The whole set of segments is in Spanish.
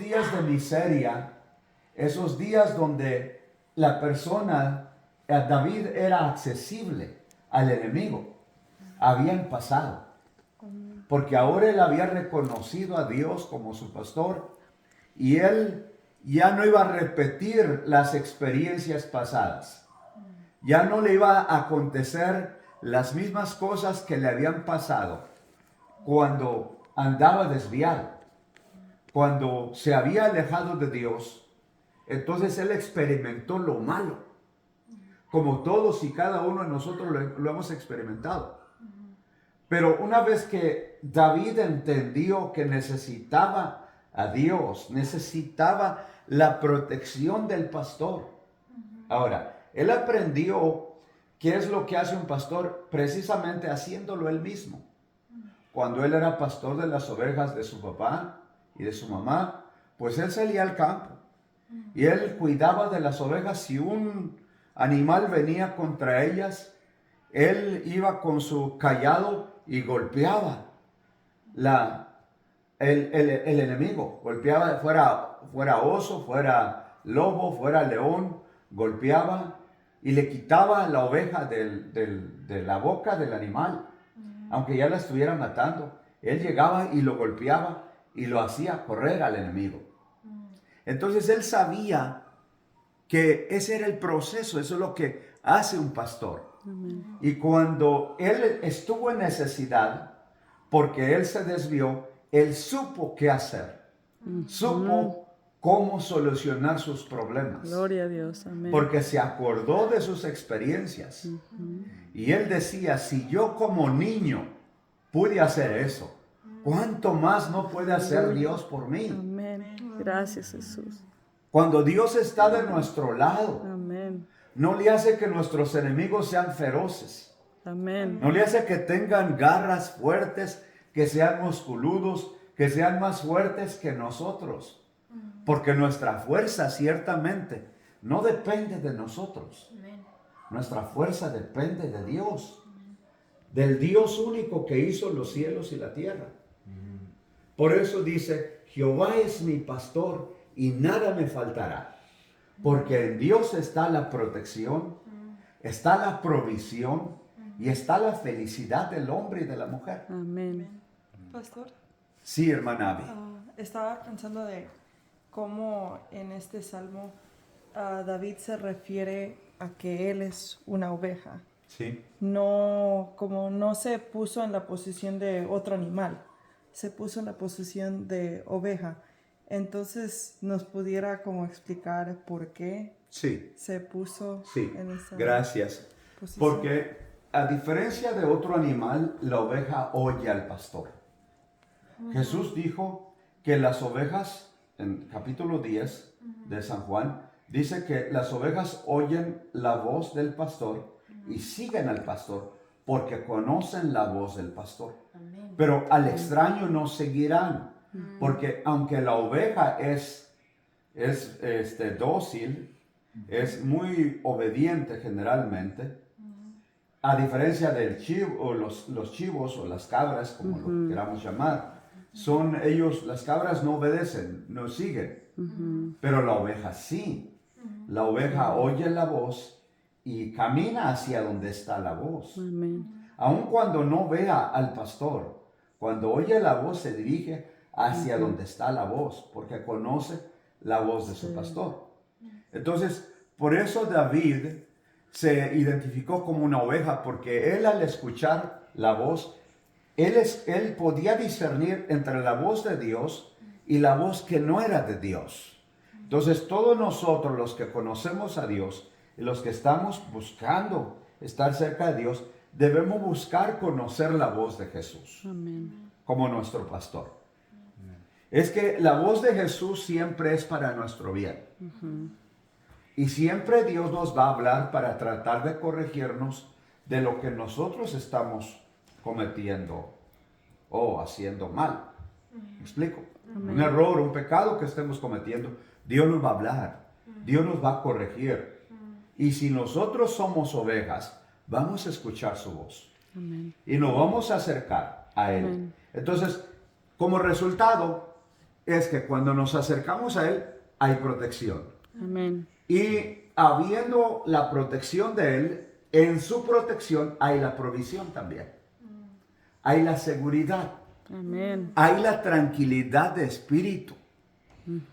días de miseria, esos días donde la persona, David era accesible al enemigo, habían pasado. Porque ahora él había reconocido a Dios como su pastor y él ya no iba a repetir las experiencias pasadas. Ya no le iba a acontecer las mismas cosas que le habían pasado cuando andaba desviado, cuando se había alejado de Dios. Entonces él experimentó lo malo, como todos y cada uno de nosotros lo hemos experimentado. Pero una vez que David entendió que necesitaba a Dios, necesitaba la protección del pastor. Ahora, él aprendió qué es lo que hace un pastor precisamente haciéndolo él mismo. Cuando él era pastor de las ovejas de su papá y de su mamá, pues él salía al campo y él cuidaba de las ovejas. Si un animal venía contra ellas, él iba con su cayado y golpeaba el enemigo. Golpeaba, fuera oso, fuera lobo, fuera león, golpeaba y le quitaba la oveja de la boca del animal, aunque ya la estuviera matando. Él llegaba y lo golpeaba y lo hacía correr al enemigo. Entonces él sabía que ese era el proceso, eso es lo que hace un pastor. Y cuando él estuvo en necesidad, porque él se desvió, él supo qué hacer. Supo cómo solucionar sus problemas. Gloria a Dios, amén. Porque se acordó de sus experiencias. Y él decía, si yo como niño pude hacer eso, ¿cuánto más no puede hacer Dios por mí? Amén. Gracias, Jesús. Cuando Dios está de nuestro lado, Amén. no le hace que nuestros enemigos sean feroces. Amén. No le hace que tengan garras fuertes, que sean musculudos, que sean más fuertes que nosotros. Porque nuestra fuerza ciertamente no depende de nosotros. Nuestra fuerza depende de Dios. Del Dios único que hizo los cielos y la tierra. Por eso dice, Jehová es mi pastor y nada me faltará. Porque en Dios está la protección, está la provisión y está la felicidad del hombre y de la mujer. Amén. Pastor, Sí, hermana Abby. estaba pensando de cómo en este salmo David se refiere a que él es una oveja. Sí. No, como no se puso en la posición de otro animal, se puso en la posición de oveja. Entonces, ¿nos pudiera como explicar por qué Sí. se puso Sí, en esa gracias. posición? Porque a diferencia de otro animal, la oveja oye al pastor. Jesús dijo que las ovejas, en capítulo 10 de San Juan, dice que las ovejas oyen la voz del pastor y siguen al pastor porque conocen la voz del pastor. Pero al extraño no seguirán, porque aunque la oveja es dócil, es muy obediente generalmente, a diferencia del chivo, o los chivos o las cabras, como lo queramos llamar, las cabras no obedecen, no siguen, pero la oveja sí. La oveja oye la voz y camina hacia donde está la voz. Amén. Aun cuando no vea al pastor, cuando oye la voz se dirige hacia donde está la voz, porque conoce la voz de su pastor. Entonces, por eso David se identificó como una oveja, porque él al escuchar la voz, él podía discernir entre la voz de Dios y la voz que no era de Dios. Entonces, todos nosotros los que conocemos a Dios y los que estamos buscando estar cerca de Dios, debemos buscar conocer la voz de Jesús. Amén. Como nuestro pastor. Es que la voz de Jesús siempre es para nuestro bien. Y siempre Dios nos va a hablar para tratar de corregirnos de lo que nosotros estamos cometiendo o haciendo mal. ¿Me explico? Un error, un pecado que estemos cometiendo, Dios nos va a hablar. Dios nos va a corregir. Y si nosotros somos ovejas, vamos a escuchar su voz. Amén. Y nos vamos a acercar a Él. Amén. Entonces, como resultado, es que cuando nos acercamos a Él, hay protección. Amén. Y habiendo la protección de Él, en su protección hay la provisión también. Hay la seguridad. Amén. Hay la tranquilidad de espíritu.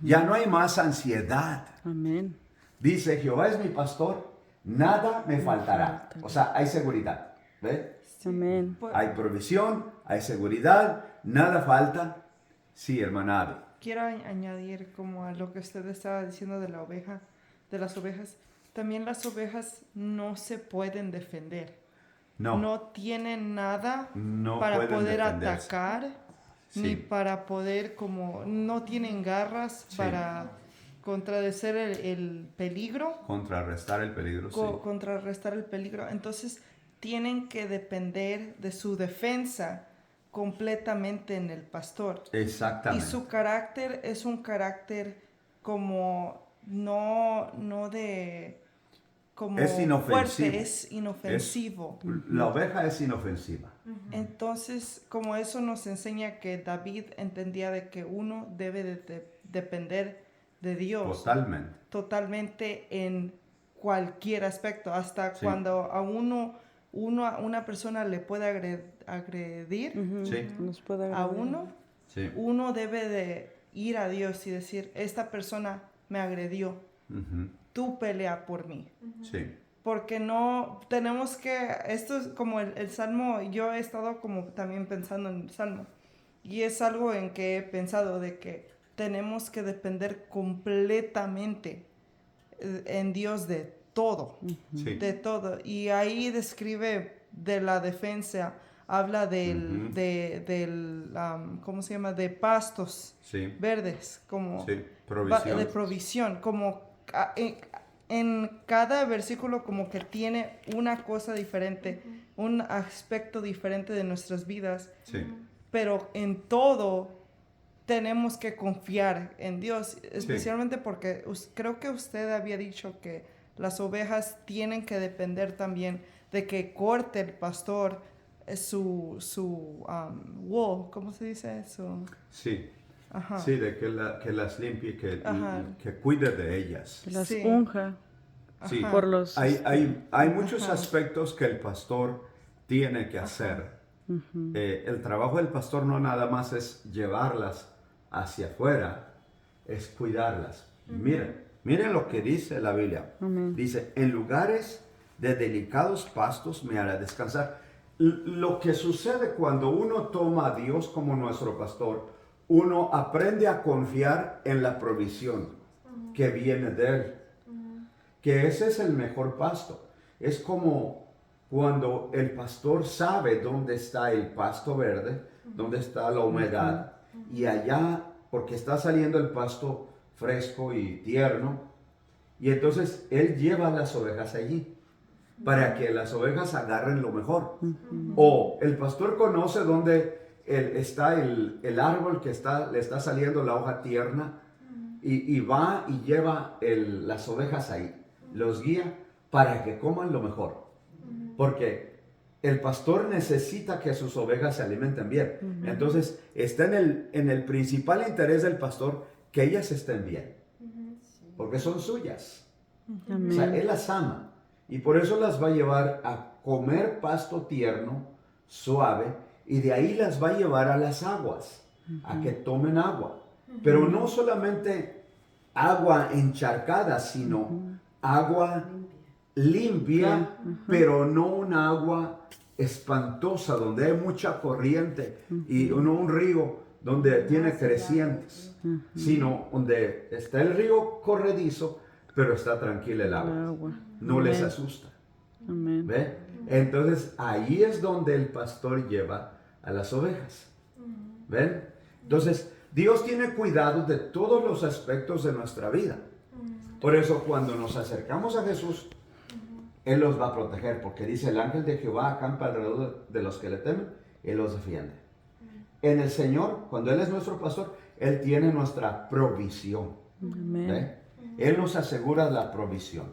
Ya no hay más ansiedad. Amén. Dice, Jehová es mi pastor, nada me faltará. O sea, hay seguridad. ¿Ve? Amén. Pues, Hay provisión, hay seguridad, nada falta. Sí, hermana Abby. quiero añadir como a lo que usted estaba diciendo de la oveja, de las ovejas. También las ovejas no se pueden defender. No, No tienen nada no para pueden poder defenderse. atacar, Sí. ni para poder como, no tienen garras Sí. para contrarrestar el peligro, Contrarrestar el peligro, sí. contrarrestar el peligro. Entonces tienen que depender de su defensa completamente en el pastor. Y Exactamente. su carácter es un carácter como no de como Es inofensivo. fuerte, es inofensivo. La oveja es inofensiva. Entonces, como eso nos enseña que David entendía de que uno debe de depender de Dios Totalmente. totalmente en cualquier aspecto, hasta Sí. cuando a una persona le puede agredir, Ujú. Sí. Nos puede a agredir. Sí. uno debe de ir a Dios y decir, esta persona me agredió, Ujú. tú pelea por mí. Sí. Porque no tenemos que, esto es como el Salmo, yo he estado como también pensando en el Salmo, y es algo en que he pensado de que tenemos que depender completamente en Dios de todo, Sí. de todo. Y ahí describe de la defensa, habla Ujú. ¿cómo se llama? De pastos Sí. verdes, como Sí. Provisión. de provisión, como en cada versículo como que tiene una cosa diferente, un aspecto diferente de nuestras vidas, Sí. pero en todo tenemos que confiar en Dios, especialmente porque creo que usted había dicho que las ovejas tienen que depender también de que corte el pastor su wool, ¿cómo se dice eso? Sí. Ajá. Sí, de que las limpie, Ajá. que cuide de ellas. Que las Sí. unja Sí. Ajá. por los... Hay muchos Ajá. aspectos que el pastor tiene que hacer. El trabajo del pastor no nada más es llevarlas hacia afuera, es cuidarlas. Miren lo que dice la Biblia. Amén. Dice, en lugares de delicados pastos me hará descansar. Lo que sucede cuando uno toma a Dios como nuestro pastor, uno aprende a confiar en la provisión que viene de Él. Que ese es el mejor pasto. Es como cuando el pastor sabe dónde está el pasto verde, dónde está la humedad, y allá, porque está saliendo el pasto fresco y tierno, y entonces él lleva a las ovejas allí, para que las ovejas agarren lo mejor. O el pastor conoce dónde está el árbol que le está saliendo la hoja tierna, y va y lleva las ovejas ahí, los guía para que coman lo mejor. Porque el pastor necesita que sus ovejas se alimenten bien. Entonces está en el principal interés del pastor que ellas estén bien. Porque son suyas. O sea, Amén. él las ama. Y por eso las va a llevar a comer pasto tierno, suave, y de ahí las va a llevar a las aguas, a que tomen agua. Pero no solamente agua encharcada, sino agua limpia, pero no un agua espantosa donde hay mucha corriente y no un río donde tiene crecientes, sino donde está el río corredizo, pero está tranquila el El agua. agua. No les Amén. asusta. Amén. ¿Ve? Entonces ahí es donde el pastor lleva a las ovejas. ¿Ven? Entonces Dios tiene cuidado de todos los aspectos de nuestra vida. Por eso cuando nos acercamos a Jesús, Él los va a proteger, porque dice el ángel de Jehová acampa alrededor de los que le temen, Él los defiende. En el Señor, cuando Él es nuestro pastor, Él tiene nuestra provisión. Amén. ¿Ve? Él nos asegura la provisión.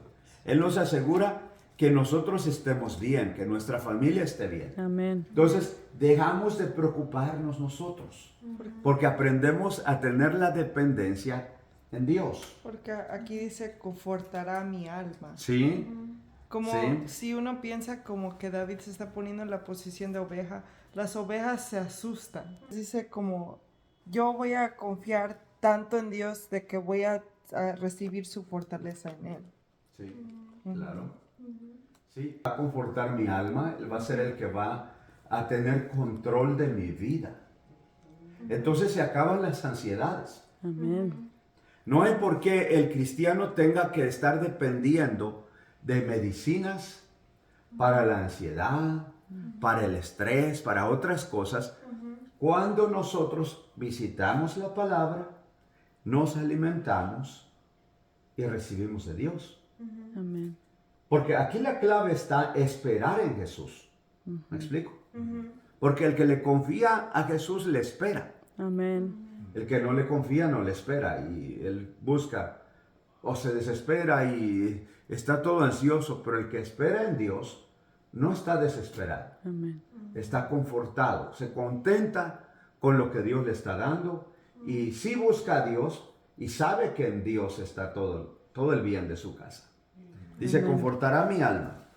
Él nos asegura que nosotros estemos bien, que nuestra familia esté bien. Amén. Entonces, dejamos de preocuparnos nosotros, porque aprendemos a tener la dependencia en Dios. Porque aquí dice, confortará mi alma. ¿Sí? Como Sí. si uno piensa como que David se está poniendo en la posición de oveja, las ovejas se asustan. Dice como, yo voy a confiar tanto en Dios de que voy a recibir su fortaleza en Él. Sí, claro. Sí, va a confortar mi alma, Él va a ser el que va a tener control de mi vida. Entonces se acaban las ansiedades. Amén. No hay por qué el cristiano tenga que estar dependiendo de medicinas para la ansiedad, para el estrés, para otras cosas. Cuando nosotros visitamos la palabra, nos alimentamos y recibimos de Dios. Amén. Porque aquí la clave está esperar en Jesús. ¿Me explico? Porque el que le confía a Jesús le espera. Amén. El que no le confía no le espera y él busca o se desespera y está todo ansioso, pero el que espera en Dios no está desesperado, Amén. está confortado, se contenta con lo que Dios le está dando y sí busca a Dios y sabe que en Dios está todo el bien de su casa. Dice, Amén. confortará mi alma.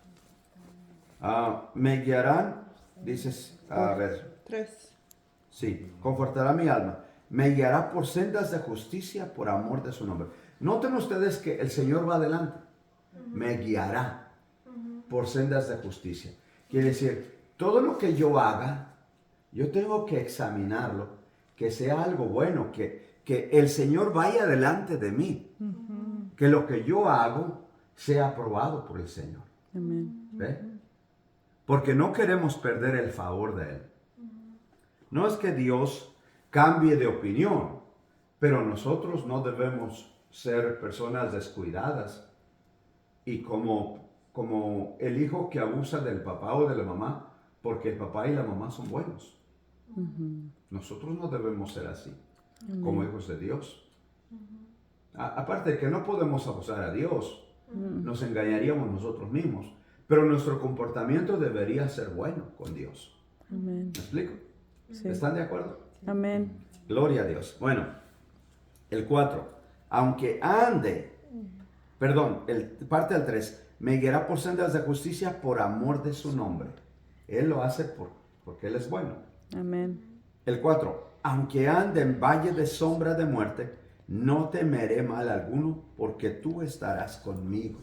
Me guiarán, dices, a ver, 3. sí, confortará mi alma. Me guiará por sendas de justicia por amor de su nombre. Noten ustedes que el Señor va adelante. Me guiará por sendas de justicia. Quiere decir, todo lo que yo haga, yo tengo que examinarlo, que sea algo bueno, que el Señor vaya delante de mí. Que lo que yo hago sea aprobado por el Señor. Amén. ¿Ve? Porque no queremos perder el favor de Él. No es que Dios cambie de opinión, pero nosotros no debemos ser personas descuidadas y como el hijo que abusa del papá o de la mamá, porque el papá y la mamá son buenos. Nosotros no debemos ser así, como hijos de Dios. Aparte de que no podemos abusar a Dios, nos engañaríamos nosotros mismos, pero nuestro comportamiento debería ser bueno con Dios. Amén. ¿Me explico? Sí. ¿Están de acuerdo? Amén. Gloria a Dios. Bueno, el 4. Aunque ande, parte del 3, me guiará por sendas de justicia por amor de su nombre. Él lo hace porque Él es bueno. Amén. El 4. Aunque ande en valle de sombra de muerte, no temeré mal alguno, porque tú estarás conmigo.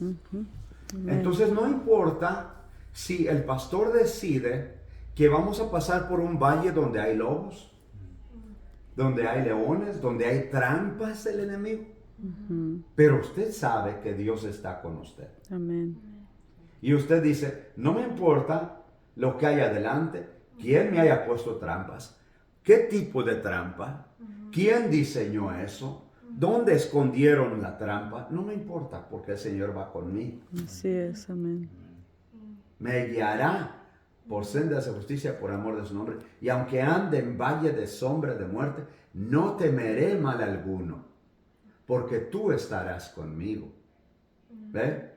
Entonces no importa si el pastor decide que vamos a pasar por un valle donde hay lobos, donde hay leones, donde hay trampas del enemigo. Pero usted sabe que Dios está con usted. Amén. Y usted dice, no me importa lo que hay adelante, quién me haya puesto trampas, qué tipo de trampa, quién diseñó eso, dónde escondieron la trampa, no me importa porque el Señor va conmigo. Así es. Amén. Me guiará por sendas de justicia por amor de su nombre. Y aunque ande en valle de sombra de muerte, no temeré mal alguno, porque tú estarás conmigo. ¿Ve?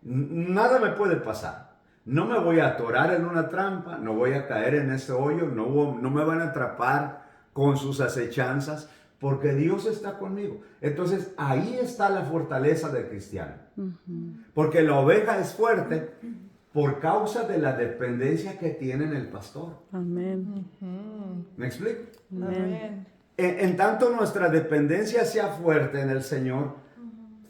Nada me puede pasar. No me voy a atorar en una trampa, no voy a caer en ese hoyo, no me van a atrapar con sus acechanzas, porque Dios está conmigo. Entonces ahí está la fortaleza del cristiano. Porque la oveja es fuerte por causa de la dependencia que tiene en el pastor. Amén. ¿Me explico? Amén. En tanto nuestra dependencia sea fuerte en el Señor,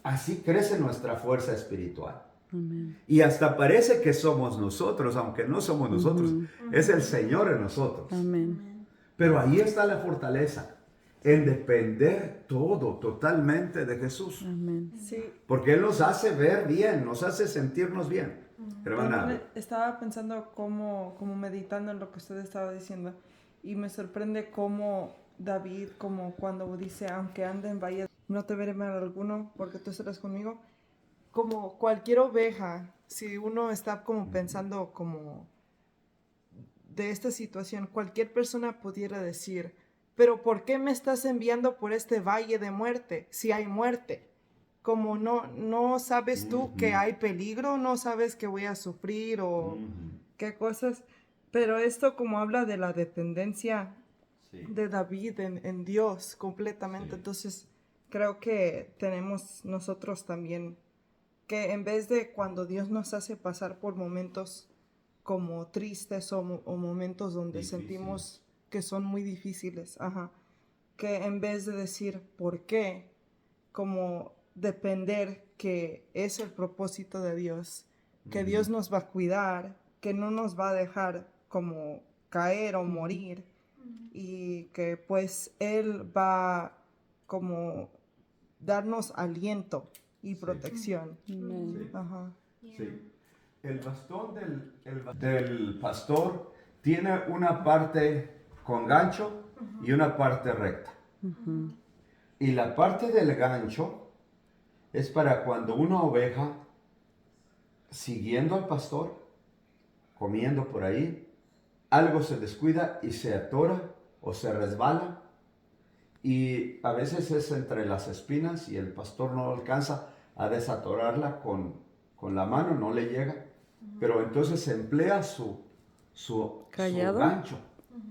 así crece nuestra fuerza espiritual. Amén. Y hasta parece que somos nosotros, aunque no somos nosotros, es el Señor en nosotros. Amén. Pero ahí está la fortaleza, en depender todo, totalmente de Jesús. Amén. Sí. Porque Él nos hace ver bien, nos hace sentirnos bien. Hermana, También estaba pensando como meditando en lo que usted estaba diciendo y me sorprende cómo David, como cuando dice, aunque ande en valle, no te veré mal alguno porque tú estarás conmigo. Como cualquier oveja, si uno está como pensando como de esta situación, cualquier persona pudiera decir, pero ¿por qué me estás enviando por este valle de muerte si hay muerte? como no sabes tú que hay peligro, no sabes que voy a sufrir o qué cosas, pero esto como habla de la dependencia de David en Dios completamente, entonces creo que tenemos nosotros también que en vez de cuando Dios nos hace pasar por momentos como tristes o momentos donde sentimos que son muy difíciles, que en vez de decir ¿por qué? Como depender que es el propósito de Dios, que Dios nos va a cuidar, que no nos va a dejar como caer o morir y que pues Él va como darnos aliento y protección. Amén. Ajá. Sí. El bastón del pastor tiene una parte con gancho y una parte recta. Y la parte del gancho es para cuando una oveja, siguiendo al pastor, comiendo por ahí, algo se descuida y se atora o se resbala. Y a veces es entre las espinas y el pastor no alcanza a desatorarla con la mano, no le llega. Pero entonces se emplea su ¿Callado? gancho.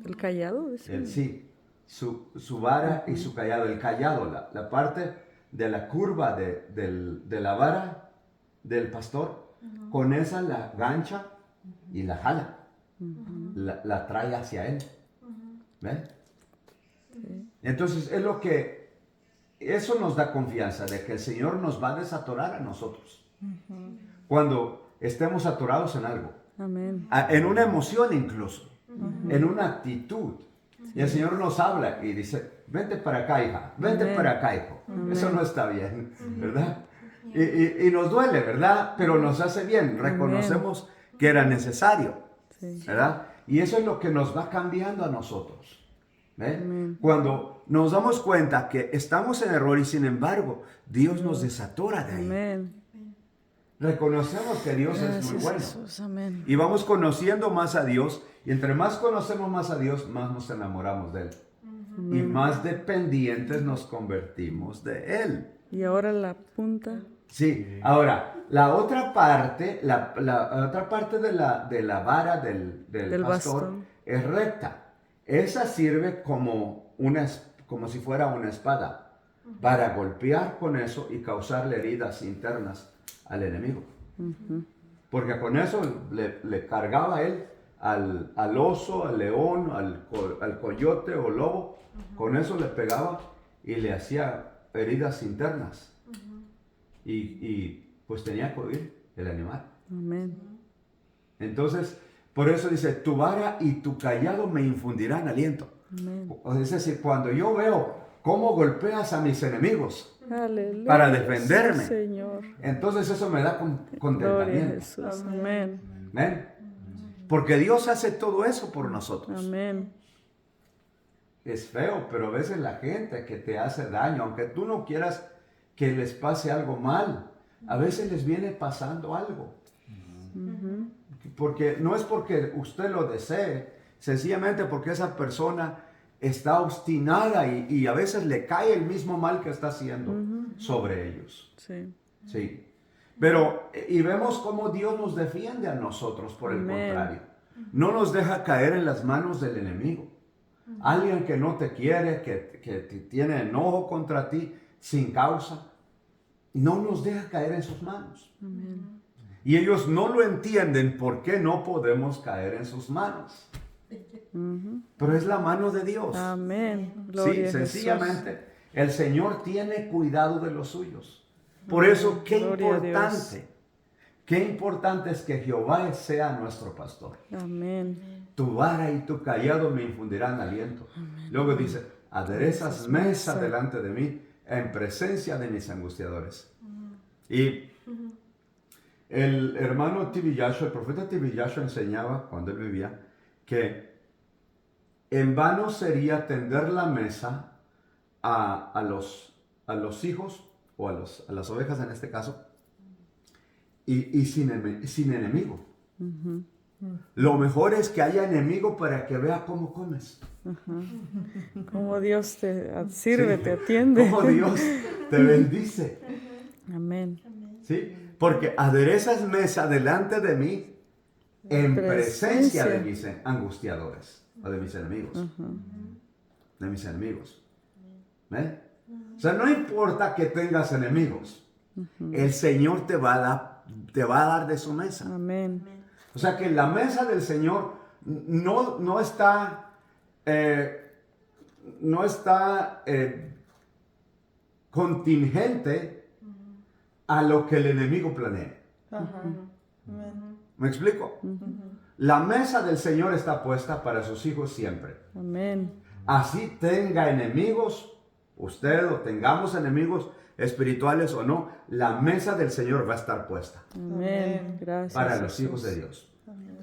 ¿El callado? Sí, su vara y su callado. El callado, la parte de la curva de la vara del pastor, con esa la gancha y la jala. La trae hacia él. ¿Ven? Sí. Entonces eso nos da confianza de que el Señor nos va a desatorar a nosotros. Cuando estemos atorados en algo. Amén. En una emoción incluso. En una actitud. Y el Señor nos habla y dice, vente para acá, hija. Vente para acá, hijo. Eso no está bien, ¿verdad? Y nos duele, ¿verdad? Pero nos hace bien. Reconocemos que era necesario, ¿verdad? Y eso es lo que nos va cambiando a nosotros. Cuando nos damos cuenta que estamos en error y sin embargo Dios nos desatora de ahí. Amén. Reconocemos que Dios es muy bueno. Jesús, amén. Y vamos conociendo más a Dios. Y entre más conocemos más a Dios, más nos enamoramos de Él. Y más dependientes nos convertimos de Él. Y ahora la punta. Sí, ahora, la otra parte, la otra parte de la vara del pastor bastón. es recta. Esa sirve como si fuera una espada para golpear con eso y causarle heridas internas al enemigo. Porque con eso le cargaba él al oso, al león, al coyote o lobo. Con eso le pegaba y le hacía heridas internas. Y pues tenía que huir el animal. Amén. Entonces, por eso dice, tu vara y tu callado me infundirán aliento. Amén. Es decir, cuando yo veo cómo golpeas a mis enemigos Aleluya. para defenderme, Sí, Señor. entonces eso me da Gloria a contentamiento. Jesús. Amén. ¿Ven? Porque Dios hace todo eso por nosotros. Amén. Es feo, pero a veces la gente que te hace daño, aunque tú no quieras que les pase algo mal, a veces les viene pasando algo. Porque no es porque usted lo desee, sencillamente porque esa persona está obstinada y a veces le cae el mismo mal que está haciendo sobre ellos. Sí. Sí. Pero, y vemos cómo Dios nos defiende a nosotros, por el contrario. No nos deja caer en las manos del enemigo. Alguien que no te quiere, que tiene enojo contra ti sin causa, no nos deja caer en sus manos. Amén. Y ellos no lo entienden por qué no podemos caer en sus manos. Pero es la mano de Dios. Amén. Sí, Gloria a sencillamente Jesús. el Señor tiene cuidado de los suyos. Por eso, qué importante es que Jehová sea nuestro pastor. Amén. Tu vara y tu callado me infundirán aliento. Luego dice, aderezas mesa delante de mí en presencia de mis angustiadores. Y el hermano T.B. Joshua, el profeta T.B. Joshua enseñaba cuando él vivía que en vano sería tender la mesa a los hijos o a las ovejas en este caso y sin enemigo. Lo mejor es que haya enemigo para que vea cómo comes. Como Dios te sirve, te atiende. Cómo Dios te bendice. Amén. ¿Sí? Porque aderezas mesa delante de mí en presencia de mis angustiadores o de mis enemigos. De mis enemigos. ¿Ven? O sea, no importa que tengas enemigos. El Señor te va a dar de su mesa. Amén. O sea que la mesa del Señor no está contingente a lo que el enemigo planea. ¿Me explico? La mesa del Señor está puesta para sus hijos siempre. Amén. Así tenga enemigos, usted o tengamos enemigos espirituales o no, la mesa del Señor va a estar puesta Amén. Gracias. para los Jesús. hijos de Dios.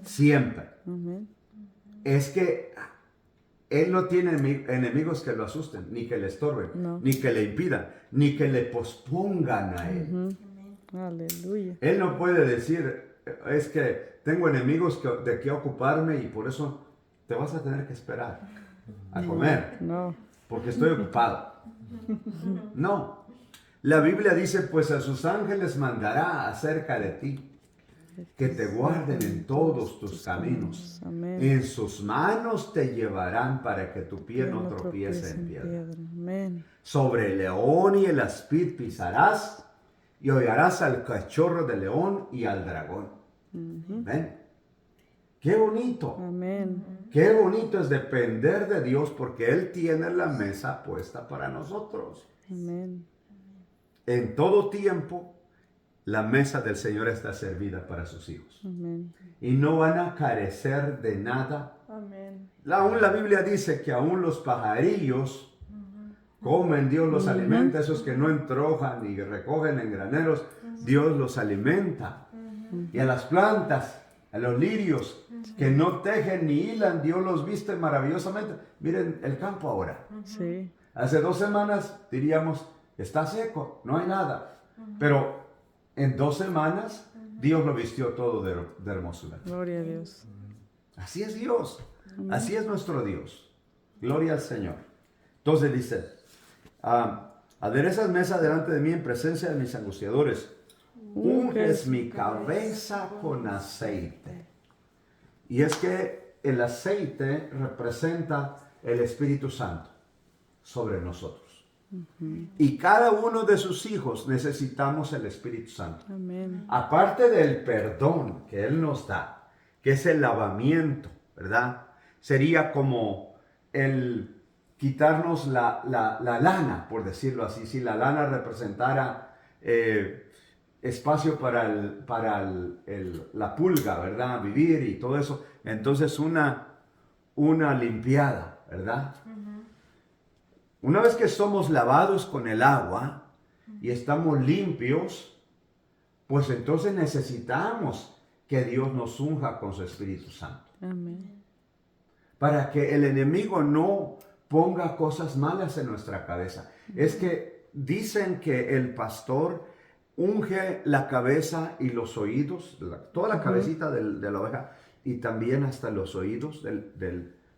Siempre. Amén. Es que Él no tiene enemigos que lo asusten, ni que le estorben, No. ni que le impidan, ni que le pospongan a Él. Aleluya. Él no puede decir, es que tengo enemigos de qué ocuparme y por eso te vas a tener que esperar a comer, No. porque estoy ocupado. No. La Biblia dice, pues a sus ángeles mandará acerca de ti, que te guarden en todos tus caminos. Amén. En sus manos te llevarán para que tu pie no tropiece en piedra. Amén. Sobre el león y el aspid pisarás, y hollarás al cachorro de león y al dragón. ¿Ven? ¡Qué bonito! Amén. Qué bonito es depender de Dios porque Él tiene la mesa puesta para nosotros. Amén. En todo tiempo, la mesa del Señor está servida para sus hijos. Amén. Y no van a carecer de nada. Amén. Aún la Biblia dice que aún los pajarillos comen, Dios los alimenta. Esos que no entrojan y recogen en graneros, Dios los alimenta. Y a las plantas, a los lirios que no tejen ni hilan, Dios los viste maravillosamente. Miren el campo ahora. Sí. Hace 2 semanas diríamos, está seco, no hay nada. Pero en 2 semanas Dios lo vistió todo de hermosura. Gloria a Dios. Así es Dios. Así es nuestro Dios. Gloria al Señor. Entonces dice, aderezas mesa delante de mí en presencia de mis angustiadores. Unges mi cabeza con aceite. Y es que el aceite representa el Espíritu Santo sobre nosotros. Y cada uno de sus hijos necesitamos el Espíritu Santo. Amén. Aparte del perdón que Él nos da, que es el lavamiento, ¿verdad? Sería como el quitarnos la lana, por decirlo así. Si la lana representara espacio para la pulga, ¿verdad? Vivir y todo eso. Entonces una limpiada, ¿verdad? Una vez que somos lavados con el agua y estamos limpios, pues entonces necesitamos que Dios nos unja con su Espíritu Santo. Amén. Para que el enemigo no ponga cosas malas en nuestra cabeza. Es que dicen que el pastor unge la cabeza y los oídos, toda la cabecita de la oveja, y también hasta los oídos,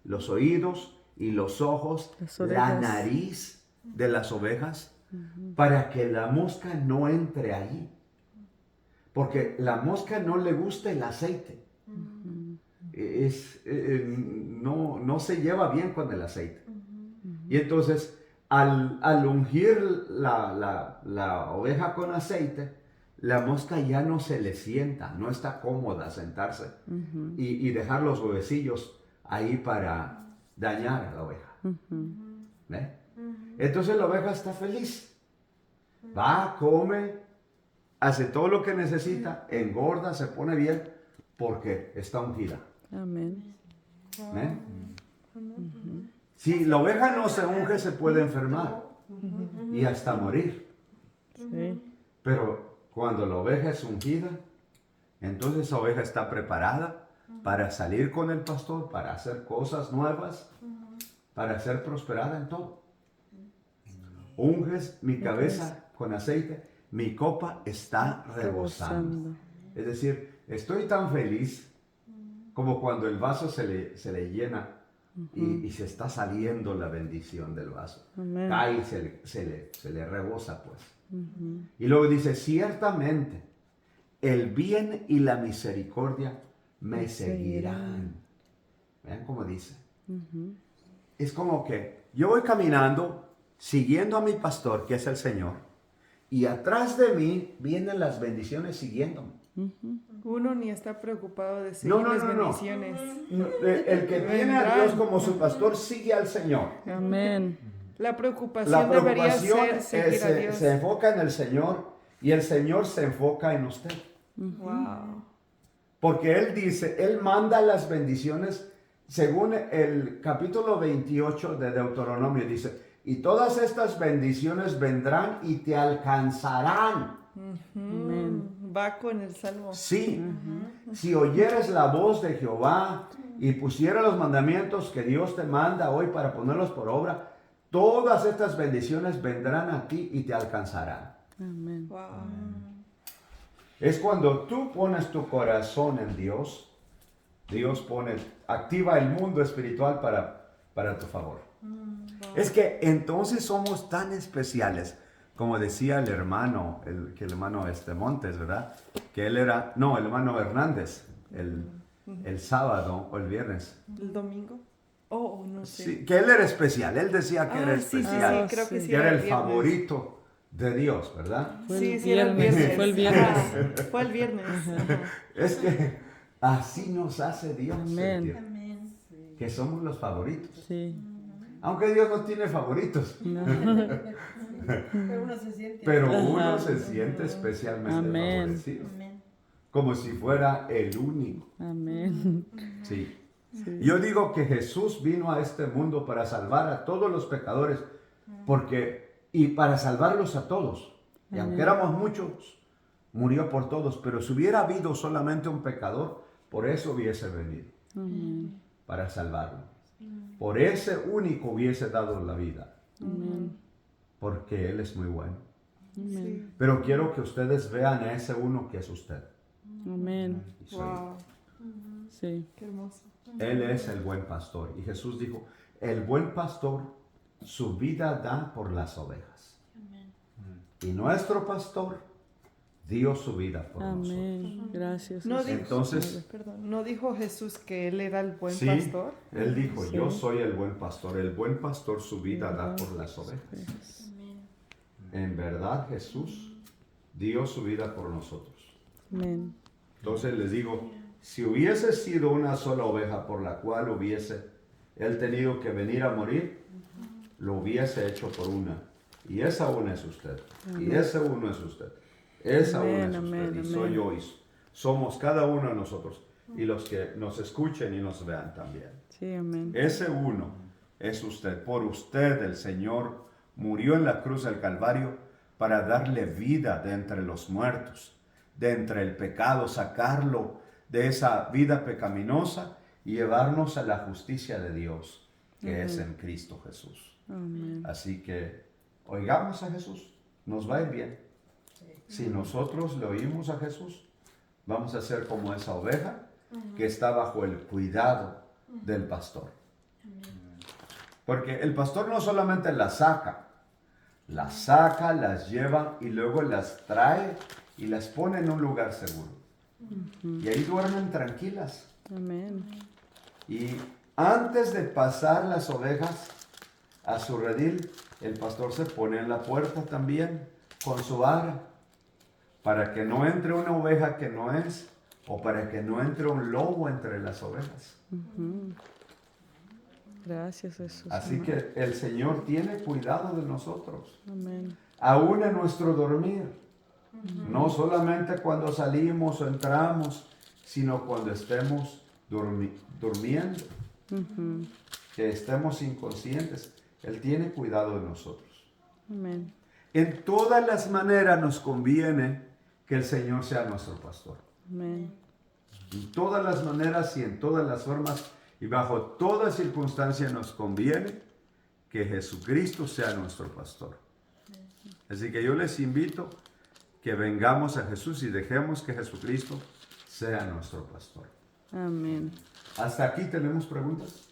los oídos y los ojos, la nariz de las ovejas, para que la mosca no entre allí. Porque la mosca no le gusta el aceite. No se lleva bien con el aceite. Y entonces, al ungir la oveja con aceite, la mosca ya no se le sienta, no está cómoda sentarse y dejar los huevecillos ahí para dañar a la oveja. ¿Ve? Entonces la oveja está feliz. Va, come, hace todo lo que necesita, engorda, se pone bien, porque está ungida. Amén. ¿Ve? Si la oveja no se unge, se puede enfermar y hasta morir. Sí. Pero cuando la oveja es ungida, entonces esa oveja está preparada para salir con el pastor, para hacer cosas nuevas, para ser prosperada en todo. Unges mi cabeza con aceite, mi copa está rebosando. Es decir, estoy tan feliz como cuando el vaso se le llena y se está saliendo la bendición del vaso. Amén. Cae y se le rebosa, pues. Y luego dice, ciertamente, el bien y la misericordia me seguirán. Vean cómo dice. Es como que yo voy caminando, siguiendo a mi pastor, que es el Señor, y atrás de mí vienen las bendiciones siguiéndome. Uno ni está preocupado de seguir las bendiciones. El que tiene a Dios como su pastor sigue al Señor. Amén. La La preocupación debería preocupación ser seguir a Dios. se enfoca en el Señor y el Señor se enfoca en usted. Wow. Porque Él dice, Él manda las bendiciones según el capítulo 28 de Deuteronomio. Dice, y todas estas bendiciones vendrán y te alcanzarán. Va con el salmo. Sí, si oyeres la voz de Jehová y pusieras los mandamientos que Dios te manda hoy para ponerlos por obra, todas estas bendiciones vendrán a ti y te alcanzarán. Amén. Wow. Es cuando tú pones tu corazón en Dios, Dios activa el mundo espiritual para tu favor. Es que entonces somos tan especiales, como decía el hermano Montes, ¿verdad? Que él era, no, el hermano Hernández, el sábado o el viernes. ¿El domingo? Oh, no sé. Sí, que él era especial, él decía que era especial, Sí, creo que sí. que era el viernes. favorito de Dios, ¿verdad? Sí, era el viernes. Fue el viernes. Ajá, fue el viernes. Ajá. Es que así nos hace Dios Amén. sentir que somos los favoritos. Sí. Aunque Dios no tiene favoritos, Pero uno se siente. pero uno se siente especialmente Amén. favorecido, Amén. como si fuera el único. Amén. Sí. Yo digo que Jesús vino a este mundo para salvar a todos los pecadores, y para salvarlos a todos. Y aunque éramos muchos, murió por todos, pero si hubiera habido solamente un pecador, por eso hubiese venido, para salvarlo. Por ese único hubiese dado la vida, porque Él es muy bueno. Sí. Pero quiero que ustedes vean a ese uno que es usted. Amén. Y soy yo. Wow. Sí. Qué hermoso. Él es el buen pastor. Y Jesús dijo, el buen pastor su vida da por las ovejas. Y nuestro pastor dio su vida por nosotros. Amén. Gracias. No Jesús. dijo, Entonces, perdón, ¿no dijo Jesús que Él era el buen sí, pastor? Él dijo, Sí. yo soy el buen pastor. El buen pastor su vida da por las ovejas. En verdad Jesús dio su vida por nosotros. Amén. Entonces les digo, si hubiese sido una sola oveja por la cual hubiese Él tenido que venir a morir, lo hubiese hecho por una. Y esa una es usted. Y ese uno es usted. Esa Amén, una es usted. amén, Y soy amén. yo. Y somos cada uno de nosotros. Y los que nos escuchen y nos vean también. Sí, amén. Ese uno es usted. Por usted el Señor murió en la cruz del Calvario para darle vida de entre los muertos, de entre el pecado, sacarlo de esa vida pecaminosa y llevarnos a la justicia de Dios, que es en Cristo Jesús. Amén. Así que oigamos a Jesús, nos va a ir bien. Si nosotros le oímos a Jesús, vamos a ser como esa oveja que está bajo el cuidado del pastor. Porque el pastor no solamente las saca, las lleva y luego las trae y las pone en un lugar seguro. Y ahí duermen tranquilas. Amén. Y antes de pasar las ovejas a su redil, el pastor se pone en la puerta también con su vara para que no entre una oveja que no es, o para que no entre un lobo entre las ovejas. Gracias, Jesús. Así amado. que el Señor tiene cuidado de nosotros, Amén. aún en nuestro dormir. No solamente cuando salimos o entramos, sino cuando estemos durmiendo, que estemos inconscientes. Él tiene cuidado de nosotros. Amén. En todas las maneras nos conviene que el Señor sea nuestro pastor. Amén. En todas las maneras y en todas las formas y bajo toda circunstancia nos conviene que Jesucristo sea nuestro pastor. Así que yo les invito que vengamos a Jesús y dejemos que Jesucristo sea nuestro pastor. Amén. ¿Hasta aquí tenemos preguntas?